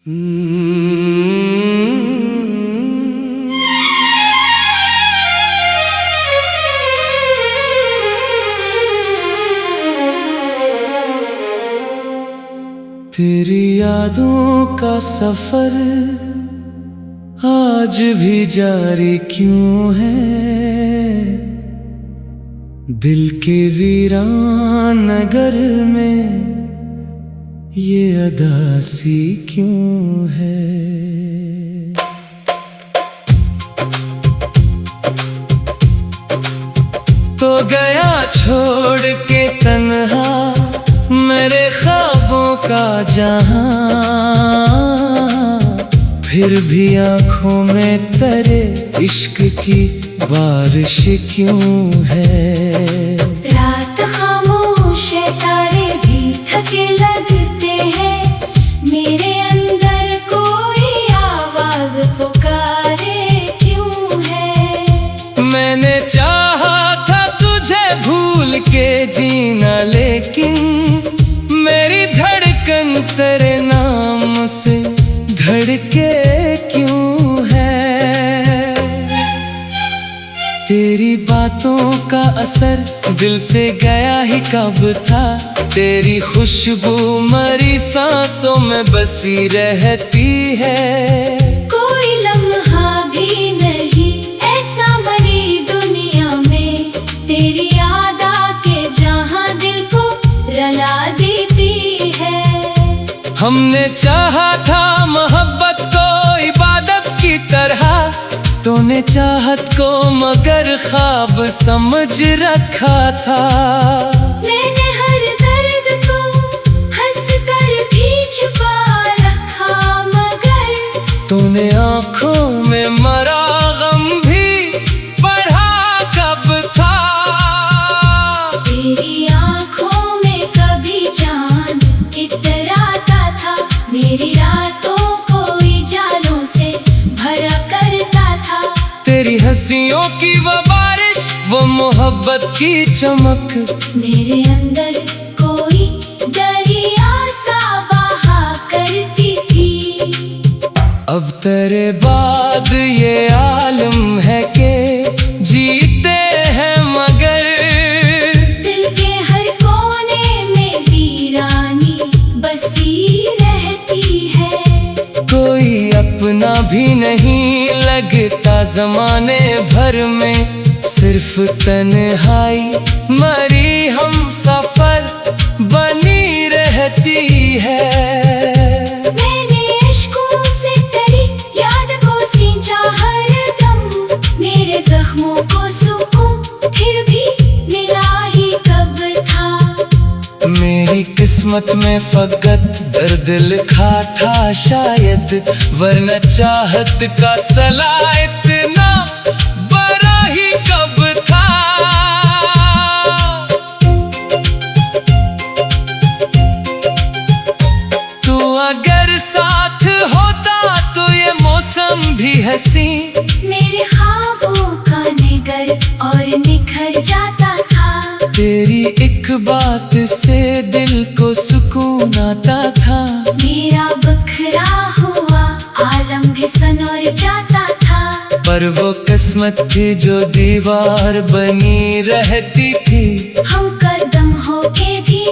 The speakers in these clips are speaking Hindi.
तेरी यादों का सफर आज भी जारी क्यों है? दिल के वीरान नगर में ये अदासी क्यों है? तो गया छोड़ के तन्हा मेरे ख्वाबों का जहां, फिर भी आंखों में तेरे इश्क की बारिश क्यों है? रात खामोश है, तारे भी थके लगते हैं, मेरे अंदर कोई आवाज पुकारे क्यों है? मैंने चाहा था तुझे भूल के जीना, लेकिन मेरी धड़कन तेरे नाम से धड़के क्यों है? तेरी बातों का असर दिल से गया ही कब था? तेरी खुशबू मरी सांसों में बसी रहती है। कोई लम्हा भी नहीं ऐसा मरी दुनिया में, तेरी याद आके जहां दिल को रुला देती है। हमने चाहा था मोहब्बत को इबादत की तरह, तूने चाहत को मगर ख्वाब समझ रखा था। मैंने हर दर्द को हंस कर भी छुपा रखा, मगर तूने आँखों में मरा गम भी पढ़ा कब था? तेरी आँखों में कभी जान इतराता था, मेरी रातों को जालों से भरा करता था। तेरी हंसियों की वो बारिश, वो मोहब्बत की चमक, मेरे अंदर कोई दरिया सा बहा करती थी। अब तेरे बाद ये आलम है कि जीते हैं मगर दिल के हर कोने में वीरानी बसी रहती है। कोई अपना भी नहीं लगता ज़माने भर में, सिर्फ तन्हाई मरी हम सफर बनी रहती है। मैंने इश्कों से तेरी याद को सींचा हर दम, मेरे जख्मों को सुकून फिर भी मिला ही कब था? मेरी किस्मत में फकत दर्द लिखा था शायद, वरना चाहत का सला इतना बड़ा ही कब था? तू अगर साथ होता तो ये मौसम भी हंसी मेरे ख्वाबों का निगर और निखर जाता था। तेरी एक बात से दिल को सुकून आता था। मेरा बखरा हुआ आलम भी सनोर जाता था, पर वो किस्मत थी जो दीवार बनी रहती थी। हम कदम होके भी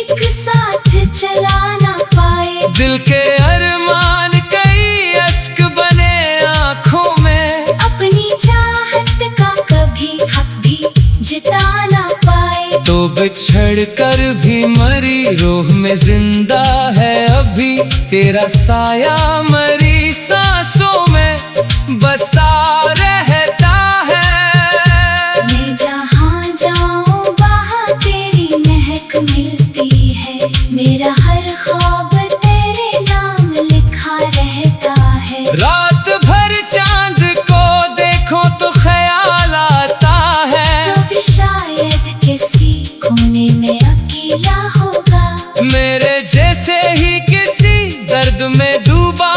एक साथ चला ना पाए। दिल के अरमान कई अश्क बने आँखों में, अपनी चाहत का कभी हक भी जिता ना पाए। तो बिछड़ कर भी मरी रूह में जिंदा है अभी, तेरा साया मरी सांसों में बसा रहता है। मैं जहाँ जाऊँ वहाँ तेरी महक मिलती है, मेरा हर ख्वाब तेरे नाम लिखा रहता है। रात भर चांद को देखो तो ख्याल आता है, तो भी शायद किसी कोने में अकेला होगा, मेरे जैसे ही किसी दर्द में डूबा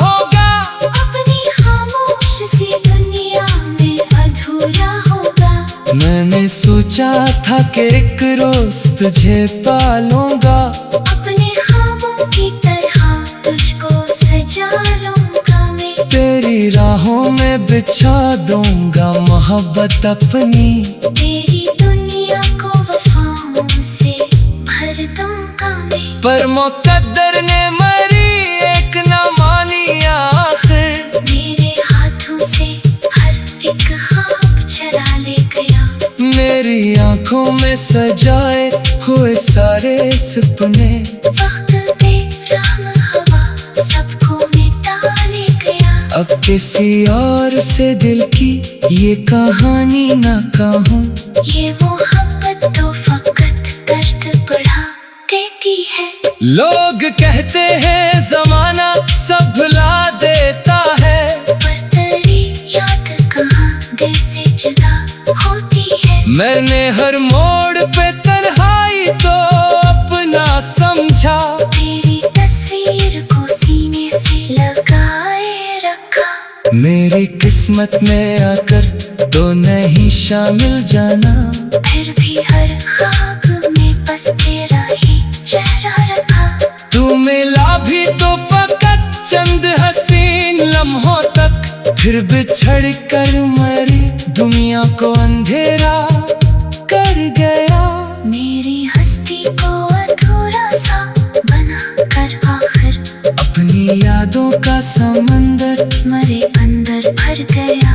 होगा। अपनी खामोश सी दुनिया में अधूरा होगा। मैंने सोचा था कि एक रोज तुझे पालूंगा, अपने ख्वाबों की तरह तुझको सजा बिछा दूंगा मोहब्बत अपनी, तेरी दुनिया को वफाओं से भर दूंगा मैं। पर मुकद्दर ने मरी एक ना मानी आखिर, मेरे हाथों से हर एक ख्वाब चरा ले गया। मेरी आंखों में सजाए हुए सारे सपने, वक्त पे राम हवा सबको मिटा ले गया। अब किसी और से दिल की ये कहानी ना कहूँ, ये मोहब्बत तो फकत दर्द बढ़ा देती है। लोग कहते हैं जमाना सब भुला देता है, पर तेरी याद कहाँ दिल से जुदा होती है। मैंने हर मोड़ पे तन्हाई तो अपना समझा, तेरी तस्वीर को सीने से लगाए रखा। मेरी किस्मत में आकर तो नहीं शामिल जाना, फिर भी हर ख्वाब में बस तेरा ही चेहरा रखा। तू मिला भी तो फकत चंद हसीन लम्हों तक, फिर बिछड़ कर मरी दुनिया को अंधेरा कर गया। मेरी हस्ती को अधूरा सा बना कर आखिर, अपनी यादों का समंदर मरे अंदर भर गया।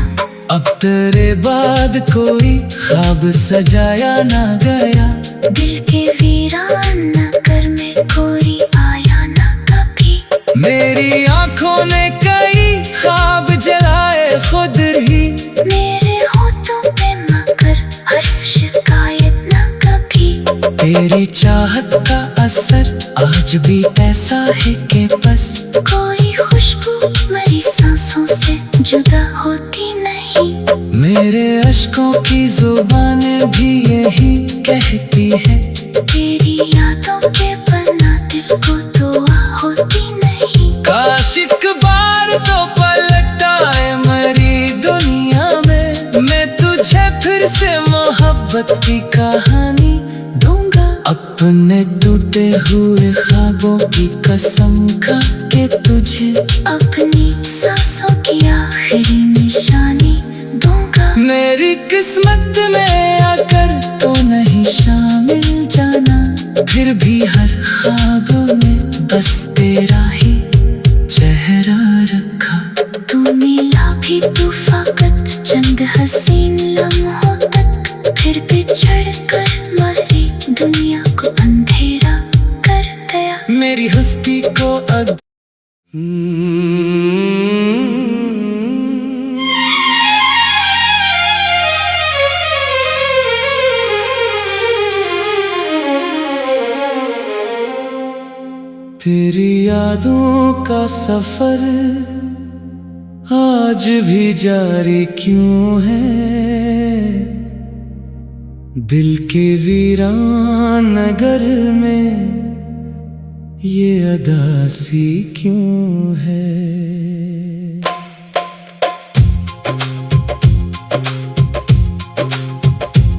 अब तेरे बाद कोई ख्वाब सजाया ना गया, दिल के वीरान नगर में कोई आया ना कभी। मेरी आंखों ने कई ख्वाब जलाए खुद ही, मेरे होठों पे मगर हर्फ शिकायत ना कभी। तेरी चाहत का असर आज भी ऐसा है कि बस कोई खुशबू मेरी सांसों से जुदा होती नहीं। मेरे अश्कों की जुबानें भी यही कहती है, तेरी यादों के बना दिल को दुआ होती नहीं। काश एक बार तो पलट आए मेरी दुनिया में, मैं तुझे फिर से मोहब्बत की कहानी दूंगा। अपने टूटे हुए ख्वाबों की कसम खा के तुझे अपनी सांसों की आखिरी निशानी दूंगा। मेरी किस्मत में आकर तो नहीं शामिल जाना, फिर भी हर ख्वाब में बस तेरा ही चेहरा रखा। तू मिला भी तू फकत चंद हसीन लम्हों तक, फिर बिछड़ कर मरी दुनिया को अंधेरा कर गया। मेरी हस्ती को तेरी यादों का सफर आज भी जारी क्यों है, दिल के वीरान नगर में ये अदासी क्यों है।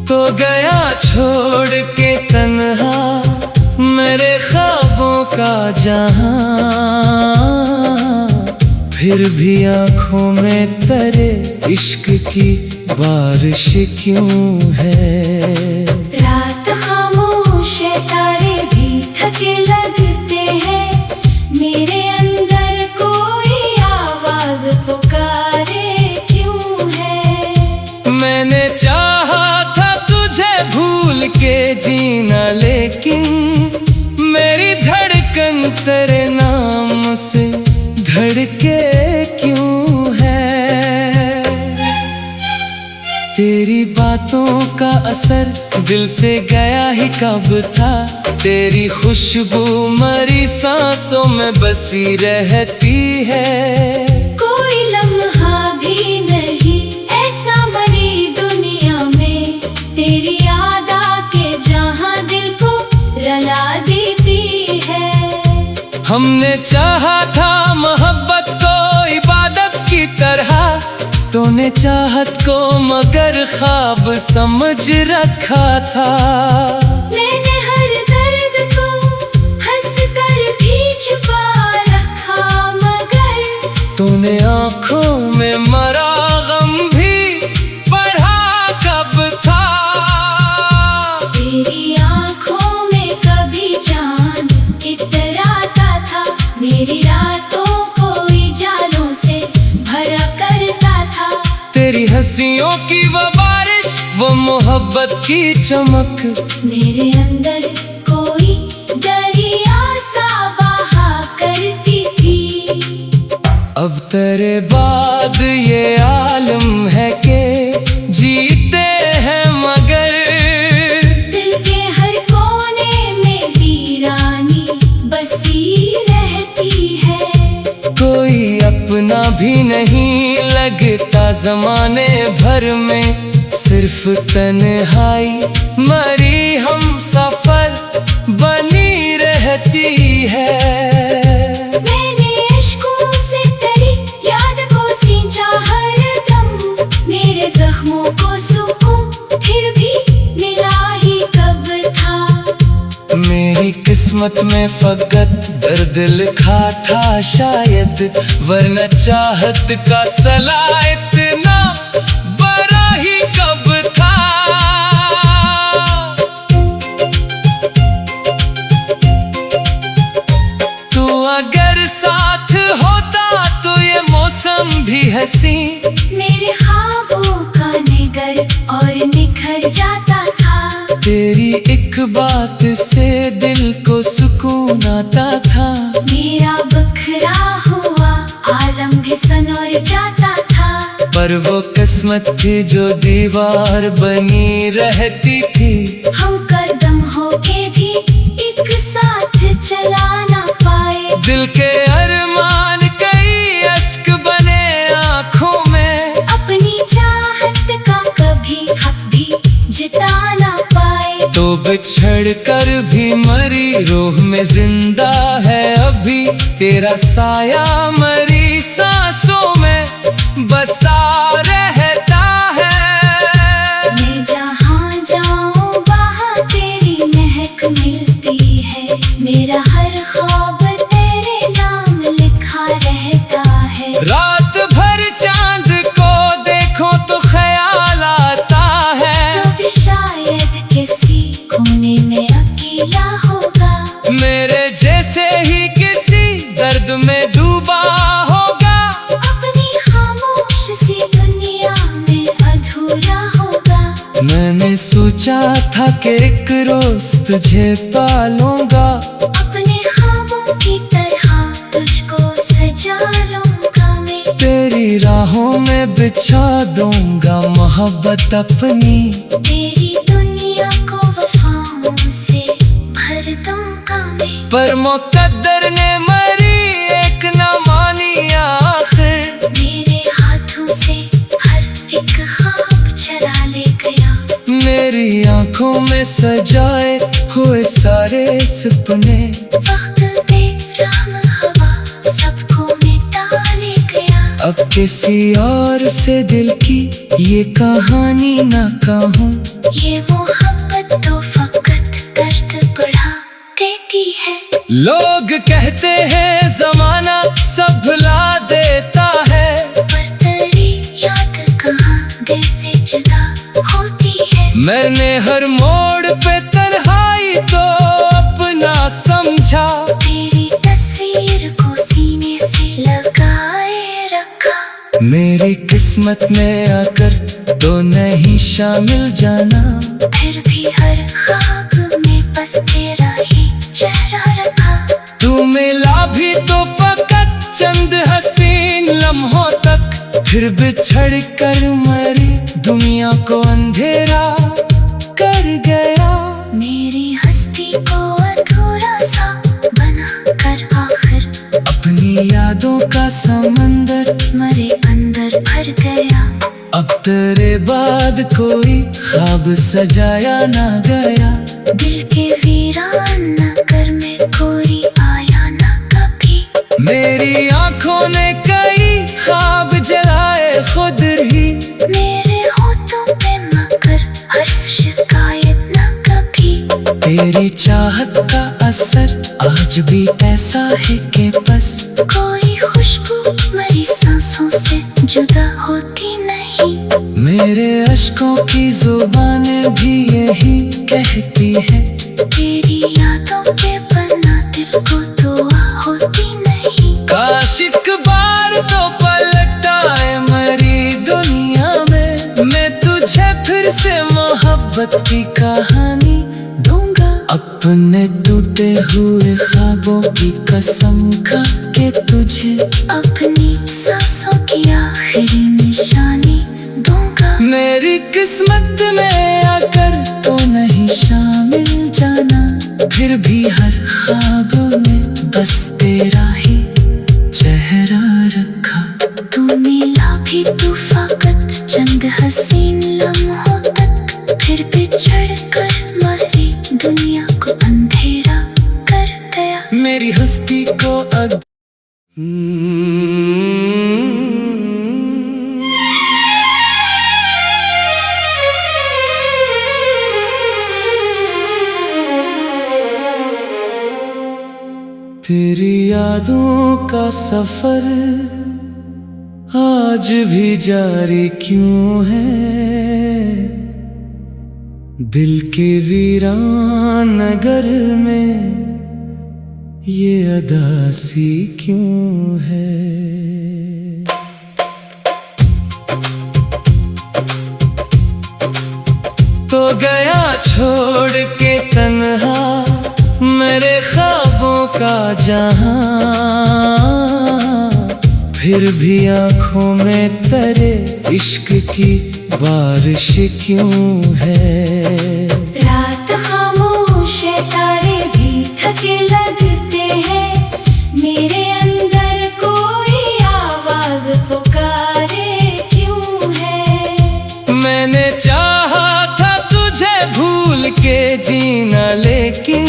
तो गया छोड़ के तन्हा मेरे ख्वाबों का जहां, फिर भी आंखों में तेरे इश्क की बारिश क्यों है। रात खामोश है, तारे भी थके लगते हैं, मेरे अंदर कोई आवाज पुकारे क्यों है। मैंने चाहा था तुझे भूल के जीना, लेकिन मेरी धड़कन तेरे नाम से धड़के क्यों है। तेरी बातों का असर दिल से गया ही कब था, तेरी खुशबू मरी सांसों में बसी रहती है। कोई लम्हा भी नहीं ऐसा मरी दुनिया में, तेरी याद आके जहां दिल को रला देती है। हमने चाहा था मोहब्बत को इबादत की तरह, तूने चाहत को मगर ख्वाब समझ रखा था। मैंने हर दर्द को हंस कर भी छुपा रखा, मगर तूने आंखों में मरा मेरी रातों कोई जालों से भरा करता था। तेरी हंसियों की वो बारिश, वो मोहब्बत की चमक, मेरे अंदर कोई दरिया सा बहा करती थी। अब तेरे बाद ये आलम है के जीते हैं मगर दिल के हर कोने में वीरानी बसी रहती है। कोई अपना भी नहीं लगता जमाने भर में, सिर्फ तन्हाई मरी हम सफर बनी रहती है। मैंने इश्कों से तेरी याद को सींचा हर दम, मेरे जख्मों को सुकून फिर भी मिला ही कब था। मेरी किस्मत में फकत दर्द लिखा था शायद, वरना चाहत का सला इतना बड़ा ही कब था। तू अगर साथ होता तो ये मौसम भी हंसी मेरे ख्वाबों का निगर और निखर जाता था। तेरी एक बात से दिल को सुकून आता था। मेरा बखरा हुआ आलम भी सनोर जाता था। पर वो किस्मत थी जो दीवार बनी रहती थी। हम कदम होके भी एक साथ चला ना पाए। दिल के अरमान कई अश्क बने आँखों में, अपनी चाहत का कभी हक भी जिता ना पाए। तो बिछड़ कर भी मरी रूह में जिंदा है अभी, तेरा साया मरी सांसों में बसा रहता है। मैं जहाँ जाऊँ वहाँ तेरी महक मिलती है। मेरा हर ख्वाब तेरे नाम लिखा रहता है। रात भर चांद को देखो तो ख्याल आता है, तो भी शायद किसी कोने में अकेला होगा। मेरे जैसे ही किसी दर्द में डूबा होगा। अपनी खामोश सी दुनिया में अधूरा होगा। मैंने सोचा था कि एक रोज तुझे पालूंगा, अपने ख्वाबों की तरह तुझको सजा लूंगा मैं। तेरी राहों में बिछा दूंगा मोहब्बत अपनी, तेरी दुनिया को वफाओं से भर दूंगा मैं। पर मुकद्दर ने मरी एक न मानी आखिर। मेरे हाथों से हर एक ख्वाब चरा ले गया। मेरी आंखों में सजाए हुए सारे सपने, वक्त पे राम हवा सबको मिटा ले गया। अब किसी और से दिल की ये कहानी ना कहूँ। ये मोहब्बत तो फकत दर्द बढ़ा देती है। लोग कहते हैं जमाना सब भुला देता है, पर तेरी याद कहाँ दिल से जुदा होती है। मैंने हर मोड़ पे तन्हाई तो अपना समझा। तेरी तस्वीर को सीने से लगाए रखा। मेरी किस्मत में आकर तो नहीं शामिल जाना, फिर भी हर ख्वाब में बस तेरा ही चेहरा रखा। तू मिला भी तो फकत चंद हसीन लम्हों तक, फिर बिछड़ कर मरी दुनिया को अंधेरा कर गया। मेरी हस्ती को अधूरा सा बना कर आखिर अपनी यादों का समंदर मरे अंदर भर गया। अब तेरे बाद कोई ख्वाब सजाया ना गया। दिल के वीरान नगर में कोई आया ना कभी। मेरी आंखों ने कई ख्वाब जलाए खुद ही, मेरे होठों पे मगर हर्फ शिकायत ना कभी। तेरी चाहत का असर आज भी ऐसा है कि बस कोई खुशबू मरी सांसों से जुदा होती नहीं। मेरे अश्कों की जुबान भी यही कहती है, तेरी यादों के बना दिल को दुआ होती नहीं। मोहब्बत की कहानी दूंगा। अपने टूटे हुए ख्वाबों की कसम खा के तुझे अपनी सांसों की आखिरी निशानी दूंगा। मेरी किस्मत में आकर तो नहीं शामिल जाना, फिर भी हर ख्वाब में बस तेरा ही चेहरा रखा। तू मिला भी तू फकत चंद हसीन लम्हों तक, फिर बिछड़ कर मरी दुनिया को अंधेरा कर गया। मेरी हस्ती को तेरी यादों का सफर आज भी जारी क्यों है? दिल के वीरान नगर में ये अदासी क्यों है? तो गया छोड़ के तन्हा मेरे ख्वाबों का जहां, फिर भी आँखों में तेरे इश्क की बारिश क्यों है? रात खामोश है, तारे भी थके लगते हैं, मेरे अंदर कोई आवाज पुकारे क्यों है? मैंने चाहा था तुझे भूल के जीना, लेकिन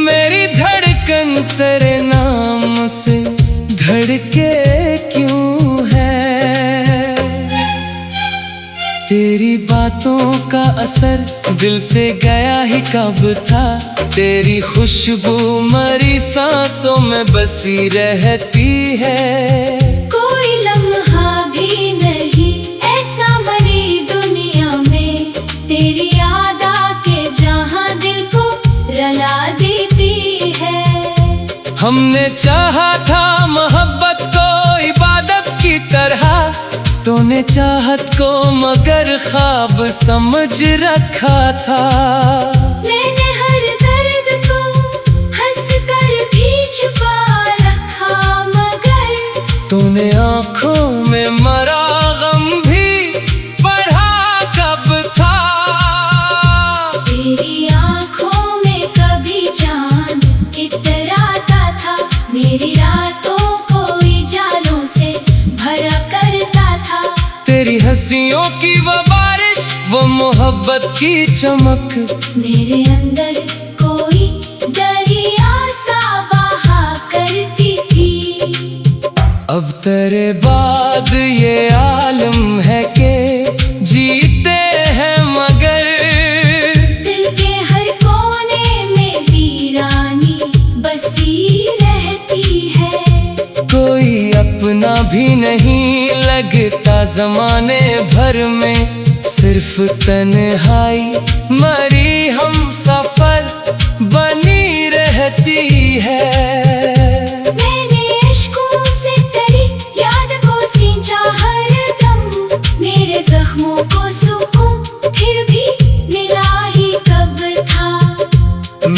मेरी धड़कन तेरे नाम से धड़के क्यों है? तेरी बातों का असर दिल से गया ही कब था? तेरी खुशबू मरी सांसों में बसी रहती है। कोई लम्हा भी नहीं ऐसा मरी दुनिया में, तेरी याद आके जहां दिल को रला देती है। हमने चाहा था मोहब्बत को इबादत की तरह, तूने चाहत को मगर ख्वाब समझ रखा था। मैंने हर दर्द को हंस कर भी छुपा रखा, मगर तूने आँखों में मरा गम भी पढ़ा कब था? तेरी आँखों में कभी चांद इतराता था, मेरी रातों को जालों से भरा करता था। तेरी हंसियों की वो बारिश, वो मोहब्बत की चमक, मेरे अंदर कोई दरिया सा बहा करती थी। अब तेरे बाद ये आलम है के जीते हैं मगर, दिल के हर कोने में वीरानी बसी रहती है। कोई अपना भी नहीं लगता ज़माने भर में, सिर्फ तन्हाई मरी हम सफर बनी रहती है। मैंने इश्कों से तेरी याद को सींचा हर दम, मेरे जख्मों को सुकून फिर भी मिला ही कब था?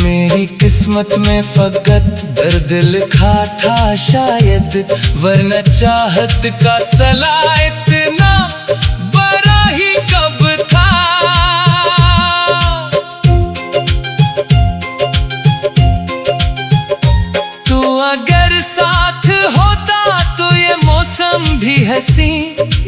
मेरी किस्मत में फकत दर्द लिखा था शायद, वरना चाहत का सला इतना बड़ा ही कब था? तू अगर साथ होता तो ये मौसम भी हंसी,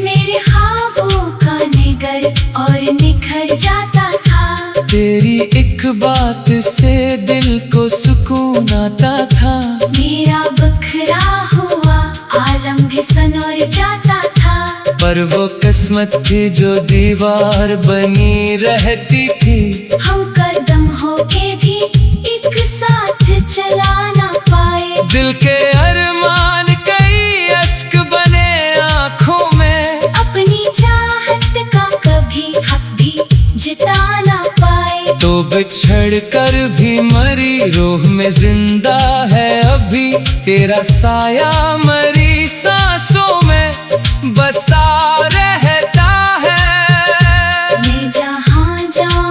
मेरे ख्वाबों का निगर और निखर जाता था। तेरी एक बात से दिल को सुकून आता था। मेरा बखरा हुआ आलम भी सनोर जाता था, पर वो किस्मत थी जो दीवार बनी रहती थी। हम कदम होके भी एक साथ चला ना पाए, दिल के अरमान कई अश्क बने आँखों में, अपनी चाहत का कभी हक भी जिता ना पाए। तो बिछड़ कर भी मरी रूह में जिंदा है अभी, तेरा साया मरी सांसों में बसा रहता है। मैं जहाँ जाऊँ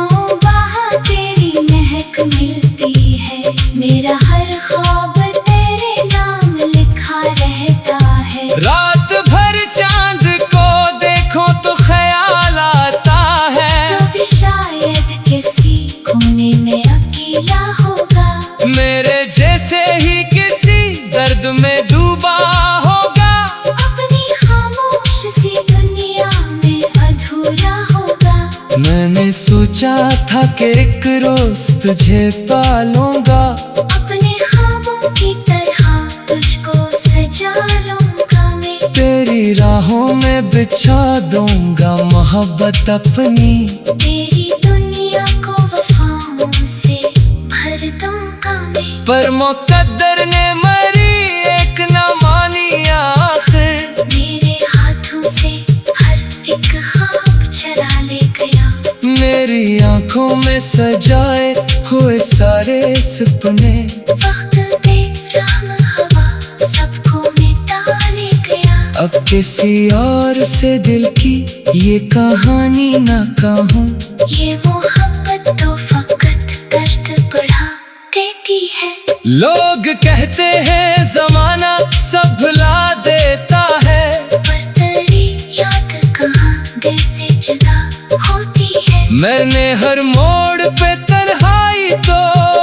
सोचा था कि एक रोज तुझे पालूंगा, अपने ख्वाबों की तरह तुझको सजा लूंगा मैं। तेरी राहों में बिछा दूंगा मोहब्बत अपनी, तेरी दुनिया को वफाओं से भर दूंगा मैं। पर मुकद्दर ने मरी एक ना मानी आखिर, मेरे हाथों से हर एक ख्वाब चरा ले गया। मेरी आंखों में सजाए हुए सारे सपने, वक्त पे राम हवा सबको मिटा ले गया। अब किसी और से दिल की ये कहानी ना कहूँ, ये मोहब्बत तो फकत दर्द बढ़ा देती है। लोग कहते हैं जमाना सब भुला देता है, पर तेरी याद कहाँ दिल से जुदा होती है। मैंने हर मोड़ पे तन्हाई तो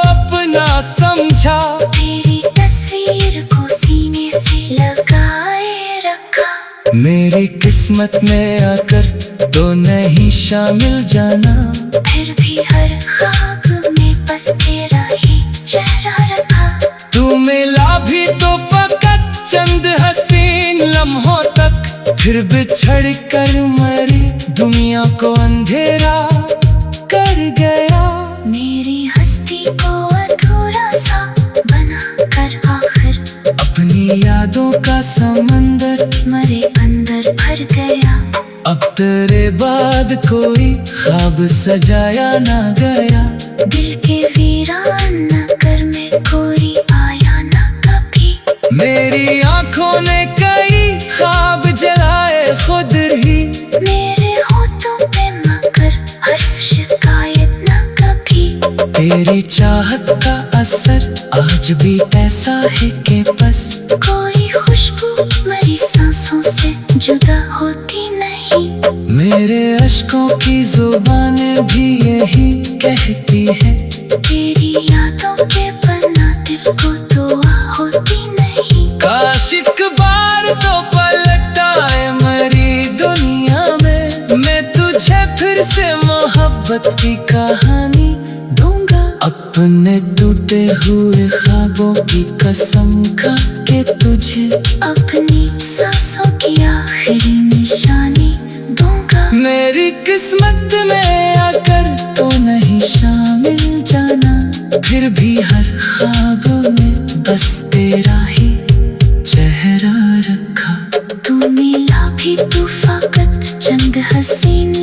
अपना समझा, तेरी तस्वीर को सीने से लगाए रखा। मेरी किस्मत में आकर तो नहीं शामिल जाना, फिर भी हर ख्वाब में बस तेरा ही चेहरा रखा। तू मिला भी तो फकत चंद हसीन लम्हों तक, फिर बिछड़ कर मरी दुनिया को अंधेरा कर गया। मेरी हस्ती को अधूरा सा बना कर आखिर अपनी यादों का समंदर मरे अंदर भर गया। अब तेरे बाद कोई ख्वाब सजाया ना गया, दिल के वीरान न कर में कोई आया ना कभी। मेरी आंखों ने कई ख्वाब जलाए खुद ही, मेरे होठों पे मगर हर्फ शिकायत न कभी। तेरी चाहत का असर आज भी ऐसा है कि बस कोई खुशबू मेरी सांसों से जुदा होती नहीं। मेरे अश्कों की जुबानें भी यही कहती है, तेरी यादों के बना दिल को दुआ होती नहीं। काश एक बार तो पलट आए मरी दुनिया में, मैं तुझे फिर से मोहब्बत की कहानी दूंगा। अपने टूटे हुए ख्वाबों की कसम खा के तुझे अपनी सांसों की आखिरी निशानी दूंगा। मेरी किस्मत में आकर तो नहीं शामिल जाना, फिर भी हर ख्वाब में बस तेरा ही चेहरा रखा। तू मिला भी तू फकत चंद हसीन